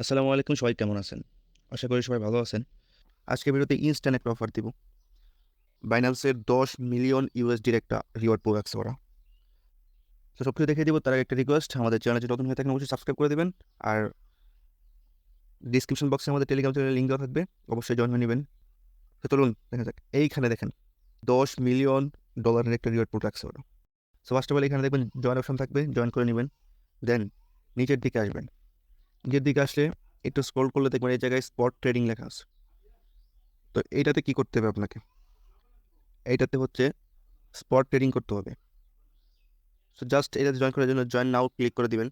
আসসালামু আলাইকুম, সবাই কেমন আছেন? আশা করি সবাই ভালো আছেন। আজকের ভিডিওতে ইনস্ট্যান্ট একটা অফার দিব। বাইন্যান্সের ১০ মিলিয়ন ইউএসডির একটা রিওয়ার্ড প্রো রাখছে ওরা। তো সবকিছু দেখিয়ে দিব। তার আগে একটা রিকোয়েস্ট, আমাদের চ্যানেলে যদি নতুন হয়ে থাকেন অবশ্যই সাবস্ক্রাইব করে দিবেন। আর ডিসক্রিপশন বক্সে আমাদের টেলিগ্রাম চ্যানেলের লিঙ্ক দেওয়া থাকবে, অবশ্যই জয়েন হয়ে নিবেন। তো চলুন দেখা যাক। এইখানে দেখেন ১০ মিলিয়ন ডলারের একটা রিওয়ার্ড প্রো রাখছে ওরা। সো ফার্স্ট অফ অল এখানে দেখবেন জয়েন অপশন থাকবে, জয়েন করে নিবেন। দেন নিচের দিকে আসবেন। নিচের দিকে আসলে একটু স্ক্রল করলে দেখবেন এই জায়গায় স্পট ট্রেডিং লেখা আছে। তো এইটাতে কি করতে হবে আপনাকে? এইটাতে হচ্ছে স্পট ট্রেডিং করতে হবে। সো জাস্ট এটাতে জয়েন করার জন্য জয়েন নাও ক্লিক করে দিবেন।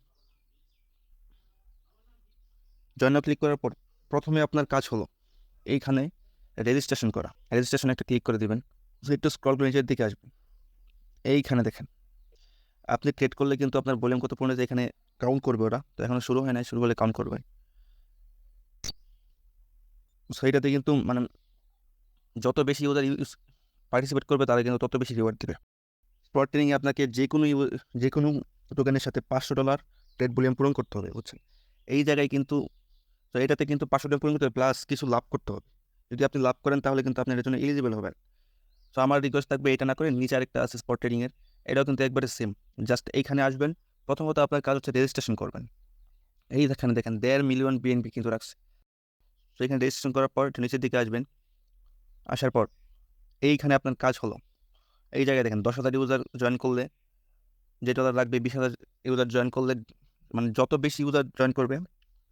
জয়েন নাও ক্লিক করার পর প্রথমে আপনার কাজ হলো এইখানে রেজিস্ট্রেশন করা। রেজিস্ট্রেশন একটা ক্লিক করে দিবেন। একটু স্ক্রল করে নিচের দিকে আসবেন। এইখানে দেখেন আপনি ট্রেড করলে কিন্তু আপনার ভলিউম কত পড়ে এখানে কাউন্ট করবে ওরা। তো এখনো শুরু হয় নাই, শুরু হলে কাউন্ট করবে। সো এটাতে কিন্তু মানে যত বেশি ইউজার পার্টিসিপেট করবে তারা কিন্তু তত বেশি রিওয়ার্ড দেবে। স্পট ট্রেডিংয়ে আপনাকে যে কোনো টোকেনের সাথে $500 ট্রেড ভলিউম পূরণ করতে হবে, বুঝছেন? এই জায়গায় কিন্তু তো এটাতে কিন্তু $500 পূরণ করতে হবে, প্লাস কিছু লাভ করতে হবে। যদি আপনি লাভ করেন তাহলে কিন্তু আপনি এর জন্য এলিজিবল হবেন। তো আমার রিকোয়েস্ট থাকবে এটা না করে নিচে আরেকটা আছে স্পট ট্রেডিংয়ের, এটাও কিন্তু একবারে সেম। জাস্ট এইখানে আসবেন। প্রথমত আপনার কাজ হচ্ছে রেজিস্ট্রেশন করবেন। এই দেখেন দেখেন 1.5 মিলিয়ন বিএনপি কিন্তু রাখছে। তো এখানে রেজিস্ট্রেশন করার পর একটু নিচের দিকে আসবেন। আসার পর এইখানে আপনার কাজ হলো এই জায়গায় দেখেন 10,000 ইউজার জয়েন করলে যে ডলার লাগবে, 20,000 ইউজার জয়েন করলে, মানে যত বেশি ইউজার জয়েন করবে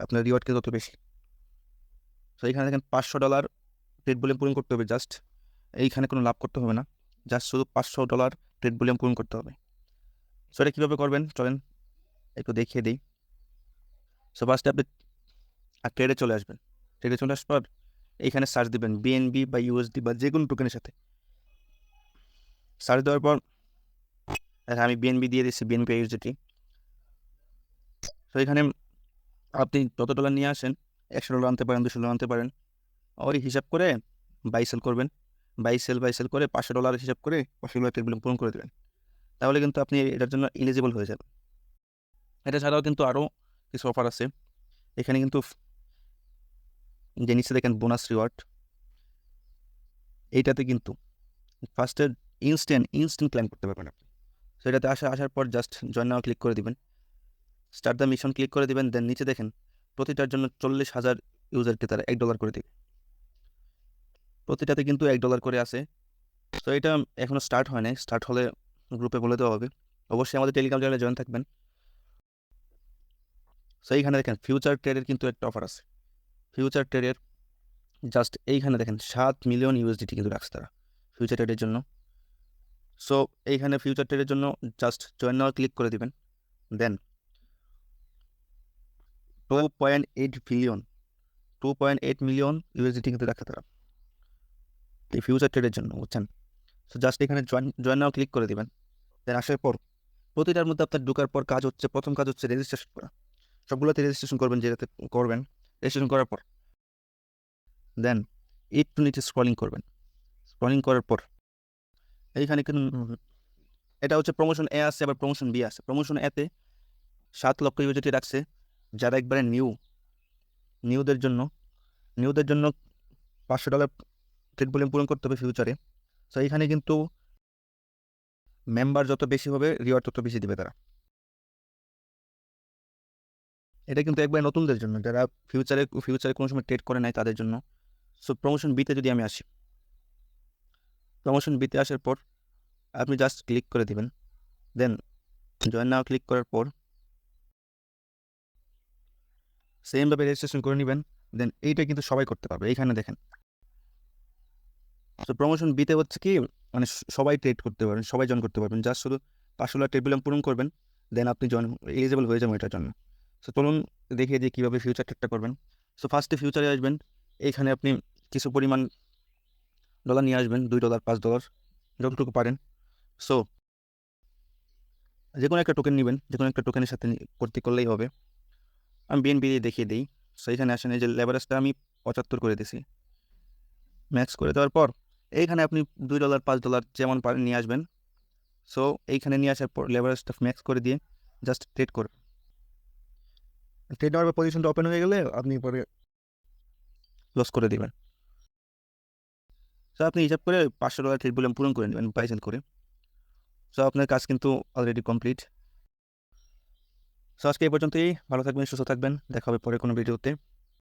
আপনার রিওয়ার্ড কিন্তু তত বেশি। তো এখানে দেখেন $500 ট্রেড ভলিউম পূরণ করতে হবে জাস্ট। এইখানে কোনো লাভ করতে হবে না, জাস্ট শুধু $500 ট্রেড ভলিউম পূরণ করতে হবে। সো এটা কীভাবে করবেন চলেন একটু দেখিয়ে দিই। সো ফার্স্টে আপনি ট্রেডে চলে আসবেন। ট্রেডে চলে আসার পর এইখানে সার্চ দিবেন বিএনবি বা ইউএসডি বা যে কোনো টোকেনের সাথে। সার্চ দেওয়ার পর আমি বিএনবি দিয়ে দিচ্ছি, বিএনবি ইউএসডি। তো এখানে আপনি যত ডলার নিয়ে আসেন, $100 আনতে পারেন, $200 আনতে পারেন। ওই হিসাব করে বাই সেল করবেন। বাই সেল করে $500 হিসাব করে $500 ট্রেড ভলিউম পূরণ করে দেবেন। তাহলে কিন্তু আপনি এটার জন্য এলিজিবল হয়ে যাবেন। এটা ছাড়াও কিন্তু আরও কিছু অফার আছে এখানে কিন্তু। যে নিচে দেখেন বোনাস রিওয়ার্ড, এইটাতে কিন্তু ফার্স্টে ইনস্ট্যান্ট ক্লেম করতে পারবেন আপনি। সো এটাতে আসার পর জাস্ট জয়েন নাও ক্লিক করে দিবেন। স্টার্ট দ্য মিশন ক্লিক করে দিবেন। দেন নিচে দেখেন প্রতিটার জন্য 40,000 ইউজারকে তারা $1 করে দেবে। প্রতিটাতে কিন্তু $1 করে আছে। তো এটা এখনও স্টার্ট হয় নাই, স্টার্ট হলে গ্রুপে বলে দেওয়া হবে। অবশ্যই আমাদের টেলিগ্রাম চ্যানেলে জয়েন থাকবেন। সো এইখানে দেখেন ফিউচার ট্রেডের কিন্তু একটা অফার আছে। ফিউচার ট্রেডের জাস্ট এইখানে দেখেন 7 মিলিয়ন ইউএসডিটি কিন্তু রাখছে তারা ফিউচার ট্রেডের জন্য। সো এইখানে ফিউচার ট্রেডের জন্য জাস্ট জয়েন নাও ক্লিক করে দিবেন। দেন 2.8 মিলিয়ন ইউএসডিটি কিন্তু রাখে তারা এই ফিউচার ট্রেডের জন্য, বুঝছেন? সো জাস্ট এখানে জয়েন নাও ক্লিক করে দিবেন। দেন আসার পর প্রতিটার মধ্যে আপনার ঢোকার পর প্রথম কাজ হচ্ছে রেজিস্ট্রেশন করা। সবগুলোতে রেজিস্ট্রেশন করবেন, যেটাতে করবেন। রেজিস্ট্রেশন করার পর দেন একটু নিচে স্ক্রলিং করবেন। স্ক্রলিং করার পর এইখানে কিন্তু এটা হচ্ছে প্রমোশন এ আছে, আবার প্রমোশন বি আছে। প্রমোশন এতে 7 লক্ষ ইউএসডি রাখছে যারা একবারে নিউদের জন্য $500 ট্রেড ভলিউম পূরণ করতে হবে ফিউচারে। সো এইখানে কিন্তু মেম্বার যত বেশি হবে রিওয়ার্ড তত বেশি দিবে তারা। এটা কিন্তু একবার নতুনদের জন্য, যারা ফিউচারে কোনো সময় ট্রেড করে নাই তাদের জন্য। সো প্রমোশন বিতে যদি আমি আসি, প্রমোশন বিতে আসার পর আপনি জাস্ট ক্লিক করে দিবেন। দেন জয়েন নাও ক্লিক করার পর সেমভাবে রেজিস্ট্রেশন করে নেবেন। দেন এইটা কিন্তু সবাই করতে পারবে। এইখানে দেখেন সো প্রমোশন বিতে হচ্ছে কি, মানে সবাই ট্রেড করতে পারবেন, সবাই জয়েন করতে পারবেন। জাস্ট শুধু $500 ট্রেড ভলিউম পূরণ করবেন, দেন আপনি এলিজিবল হয়ে যাবেন এটার জন্য। সো চলুন দেখিয়ে যে কীভাবে ফিউচার ট্রেডটা করবেন। সো ফার্স্টে ফিউচারে আসবেন। এইখানে আপনি কিছু পরিমাণ ডলার নিয়ে আসবেন, $2, $5 যতটুকু পারেন। সো যে কোনো একটা টোকেন নেবেন, যে কোনো একটা টোকেনের সাথে ভর্তি করলেই হবে। আমি বিএনপি দিয়ে দেখিয়ে দিই। সো এখানে আসেন, এই যে লেভারেজটা আমি 75 করে দিয়েছি। ম্যাক্স করে দেওয়ার পর এইখানে আপনি $2, $5 যেমন পারেন নিয়ে আসবেন। সো এইখানে নিয়ে আসার পর লেভারেজটা ম্যাক্স করে দিয়ে জাস্ট ট্রেড করবেন। ট্রেড নেওয়ার পর পজিশনটা ওপেন হয়ে গেলে আপনি পরে লস করে দেবেন। সো আপনি হিসাব করে $500 ট্রেড ভলিউম পূরণ করে নেবেন বাই সেল করে। সো আপনার কাজ কিন্তু অলরেডি কমপ্লিট। সো আজকে এই পর্যন্তই। ভালো থাকবেন, সুস্থ থাকবেন, দেখা হবে পরে কোনো ভিডিওতে।